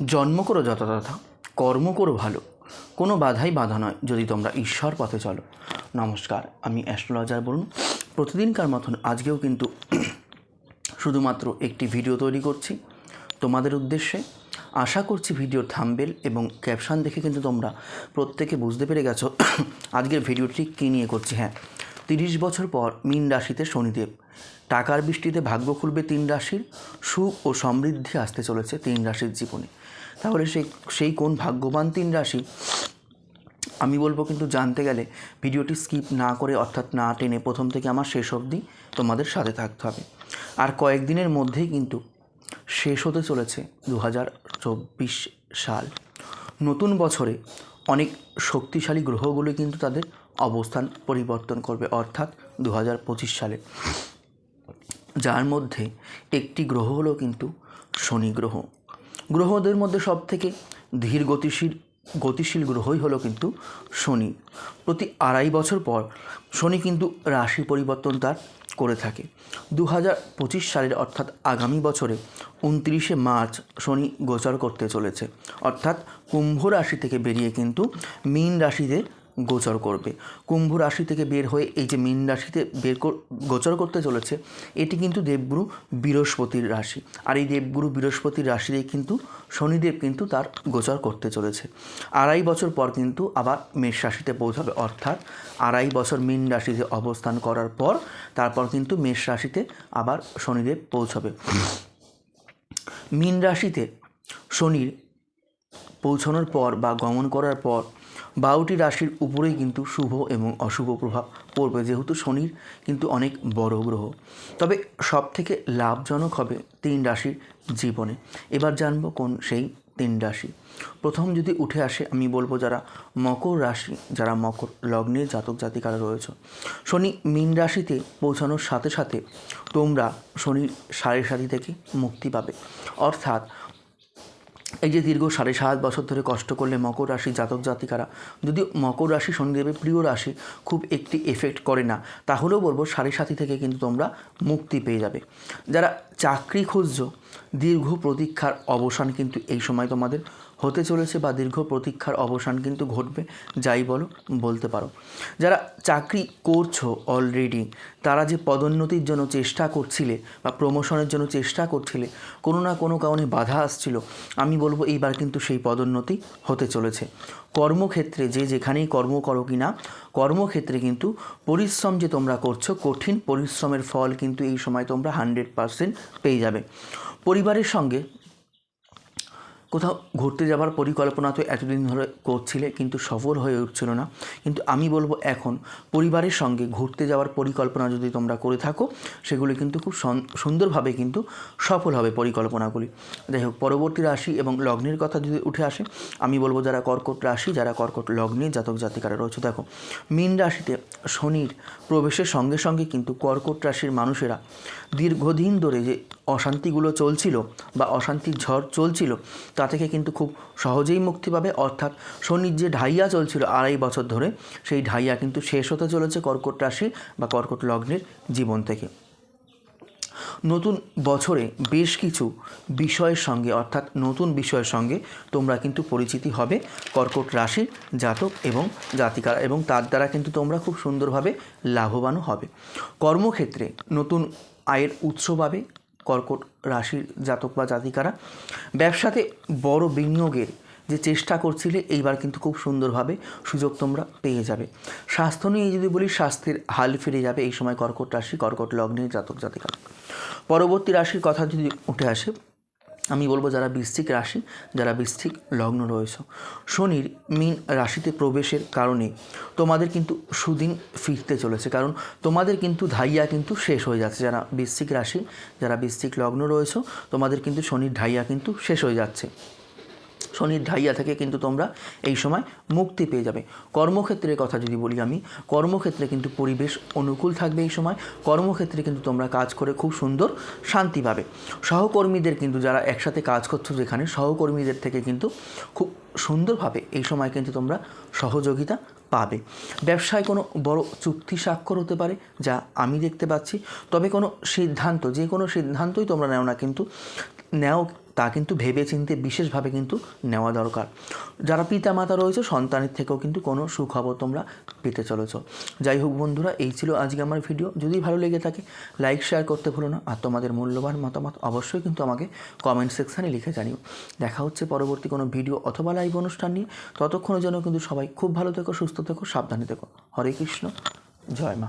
জন্ম করো যথাযথা, কর্ম করো ভালো, কোনো বাধাই বাধা নয় যদি তোমরা ঈশ্বর পথে চলো। নমস্কার, আমি অ্যাস্ট্রোলজার বরুণ। প্রতিদিনকার মতন আজকেও কিন্তু শুধুমাত্র একটি ভিডিও তৈরি করছি তোমাদের উদ্দেশ্যে। আশা করছি ভিডিওর থাম্বনেল এবং ক্যাপশন দেখে কিন্তু তোমরা প্রত্যেকে বুঝতে পেরে গেছো আজকের ভিডিওটি কী নিয়ে করছি। হ্যাঁ, 30 বছর পর মীন রাশিতে শনিদেব। টাকার বৃষ্টিতে ভাগ্য খুলবে 3 রাশির, সুখ ও সমৃদ্ধি আসতে চলেছে 3 রাশির জীবনে। তাহলে সেই কোন ভাগ্যবান 3 রাশি আমি বলবো, কিন্তু জানতে গেলে ভিডিওটি স্কিপ না করে অর্থাৎ না টেনে প্রথম থেকে আমার শেষ অবধি তোমাদের সাথে থাকতে হবে। আর কয়েকদিনের মধ্যেই কিন্তু শেষ হতে চলেছে 2024 সাল। নতুন বছরে অনেক শক্তিশালী গ্রহগুলো কিন্তু তাদের অবস্থান পরিবর্তন করবে, অর্থাৎ 2025 সালে। যার মধ্যে একটি গ্রহ হলো কিন্তু শনি গ্রহ। গ্রহদের মধ্যে সবথেকে ধীর গতিশীল গ্রহই হলো কিন্তু শনি। প্রতি 2.5 বছর পর শনি কিন্তু রাশি পরিবর্তন তার করে থাকে। 2025 সালের অর্থাৎ আগামী বছরে 29শে মার্চ শনি গোচর করতে চলেছে, অর্থাৎ কুম্ভ রাশি থেকে বেরিয়ে কিন্তু মীন রাশিতে গোচর করবে। কুম্ভ রাশি থেকে বের হয়ে এই যে মীন রাশিতে গোচর করতে চলেছে, এটি কিন্তু দেবগুরু বৃহস্পতির রাশি। আর এই দেবগুরু বৃহস্পতির রাশিতে কিন্তু শনিদেব কিন্তু তার গোচর করতে চলেছে। 2.5 বছর পর কিন্তু আবার মেষ রাশিতে পৌঁছাবে, অর্থাৎ 2.5 বছর মীন রাশিতে অবস্থান করার পর তারপর কিন্তু মেষ রাশিতে আবার শনিদেব পৌঁছাবে। মীন রাশিতে শনির পৌঁছানোর পর বা গমন করার পর 12টি রাশির উপরেই কিন্তু শুভ এবং অশুভ প্রভাব পড়বে, যেহেতু শনির কিন্তু অনেক বড় গ্রহ। তবে সব থেকে লাভজনক হবে 3 রাশির জীবনে। এবার জানবো কোন সেই 3 রাশি। প্রথম যদি উঠে আসে, আমি বলবো যারা মকর রাশি, যারা মকর লগ্নের জাতক জাতিকারা রয়েছে, শনি মীন রাশিতে পৌঁছানোর সাথে সাথে তোমরা শনির সাড়ে থেকে মুক্তি পাবে। অর্থাৎ এই যে দীর্ঘ 7.5 বছর ধরে কষ্ট করলে মকর রাশি জাতক জাতিকারা, যদিও মকর রাশি শনিদেবের প্রিয় রাশি, খুব একটি এফেক্ট করে না, তাহলেও বলবো 7.5 থেকে কিন্তু তোমরা মুক্তি পেয়ে যাবে। যারা চাকরি খুঁজছো, দীর্ঘ প্রতীক্ষার অবসান কিন্তু এই সময় তোমাদের হতে চলেছে, বা দীর্ঘ প্রতীক্ষার অবসান কিন্তু ঘটবে, যাই বলতে পারো। যারা চাকরি করছো অলরেডি, তারা যে পদোন্নতির জন্য চেষ্টা করছিলে বা প্রমোশনের জন্য চেষ্টা করছিলে, কোনো না কোনো কারণে বাধা আসছিল, আমি বলবো এইবার কিন্তু সেই পদোন্নতি হতে চলেছে। কর্মক্ষেত্রে যে যেখানেই কর্ম করো কি না, কর্মক্ষেত্রে কিন্তু পরিশ্রম যে তোমরা করছো, কঠিন পরিশ্রমের ফল কিন্তু এই সময় তোমরা 100% পেয়ে যাবে। পরিবারের সঙ্গে কোথাও ঘুরতে যাওয়ার পরিকল্পনা তো এতদিন ধরে করছিলে, কিন্তু সফল হয়ে উঠছিল না, কিন্তু আমি বলবো এখন পরিবারের সঙ্গে ঘুরতে যাওয়ার পরিকল্পনা যদি তোমরা করে থাকো, সেগুলি কিন্তু খুব সুন্দরভাবে কিন্তু সফল হবে পরিকল্পনাগুলি। যাই হোক, পরবর্তী রাশি এবং লগ্নের কথা যদি উঠে আসে, আমি বলবো যারা কর্কট রাশি, যারা কর্কট লগ্নে জাতক জাতিকারা রয়েছে, দেখো মীন রাশিতে শনির প্রবেশের সঙ্গে সঙ্গে কিন্তু কর্কট রাশির মানুষেরা দীর্ঘদিন ধরে যে অশান্তিগুলো চলছিল বা অশান্তির ঝড় চলছিল, তা থেকে কিন্তু খুব সহজেই মুক্তি পাবে। অর্থাৎ শনির যে ঢাইয়া চলছিল 2.5 বছর ধরে, সেই ঢাইয়া কিন্তু শেষ হতে চলেছে কর্কট রাশি বা কর্কট লগ্নের জীবন থেকে। নতুন বছরে বেশ কিছু বিষয়ের সঙ্গে, অর্থাৎ নতুন বিষয়ের সঙ্গে তোমরা কিন্তু পরিচিতি হবে কর্কট রাশির জাতক এবং জাতিকারা, এবং তার দ্বারা কিন্তু তোমরা খুব সুন্দরভাবে লাভবানও হবে। কর্মক্ষেত্রে নতুন আয়ের উৎস পাবে কর্কট রাশির জাতক বা জাতিকারা। ব্যবসাতে বড় বিনিয়োগের যে চেষ্টা করছিলে, এইবার কিন্তু খুব সুন্দরভাবে সুযোগ তোমরা পেয়ে যাবে। স্বাস্থ্য নিয়ে যদি বলি, স্বাস্থ্যের হাল ফিরে যাবে এই সময় কর্কট রাশি, কর্কট লগ্নের জাতক জাতিকারা। পরবর্তী রাশির কথা যদি উঠে আসে, আমি বলবো যারা বৃশ্চিক রাশি, যারা বৃশ্চিক লগ্ন রয়েছে, শনির মীন রাশিতে প্রবেশের কারণে তোমাদের কিন্তু সুদিন ফিরতে চলেছে, কারণ তোমাদের কিন্তু ঢাইয়া কিন্তু শেষ হয়ে যাচ্ছে। যারা বৃশ্চিক রাশি, যারা বৃশ্চিক লগ্ন রয়েছে, তোমাদের কিন্তু শনির ঢাইয়া কিন্তু শেষ হয়ে যাচ্ছে। শনির ঢাইয়া থেকে কিন্তু তোমরা এই সময় মুক্তি পেয়ে যাবে। কর্মক্ষেত্রের কথা যদি বলি, আমি কর্মক্ষেত্রে কিন্তু পরিবেশ অনুকূল থাকবে এই সময়। কর্মক্ষেত্রে কিন্তু তোমরা কাজ করে খুব সুন্দর শান্তি পাবে। সহকর্মীদের কিন্তু যারা একসাথে কাজ করছো, যেখানে সহকর্মীদের থেকে কিন্তু খুব সুন্দরভাবে এই সময় কিন্তু তোমরা সহযোগিতা পাবে। ব্যবসায় কোনো বড় চুক্তি স্বাক্ষর হতে পারে, যা আমি দেখতে পাচ্ছি। তবে কোনো সিদ্ধান্ত, যে কোনো সিদ্ধান্তই তোমরা নেও না কিন্তু তা কিন্তু ভেবে চিন্তে বিশেষভাবে কিন্তু নেওয়া দরকার। যারা পিতা মাতা রয়েছে সন্তানের থেকেও কিন্তু কোনো সুখবর তোমরা পেতে চলেছ। যাই হোক বন্ধুরা, এই ছিল আজকে আমার ভিডিও। যদি ভালো লেগে থাকে লাইক শেয়ার করতে ভুলো না, আর তোমাদের মূল্যবান মতামত অবশ্যই কিন্তু আমাকে কমেন্ট সেকশানে লিখে জানিও। দেখা হচ্ছে পরবর্তী কোনো ভিডিও অথবা লাইভ অনুষ্ঠান নিয়ে। ততক্ষণের জন্য কিন্তু সবাই খুব ভালো থেকো, সুস্থ থেকো, সাবধানে থেকো। হরে কৃষ্ণ, জয় মা।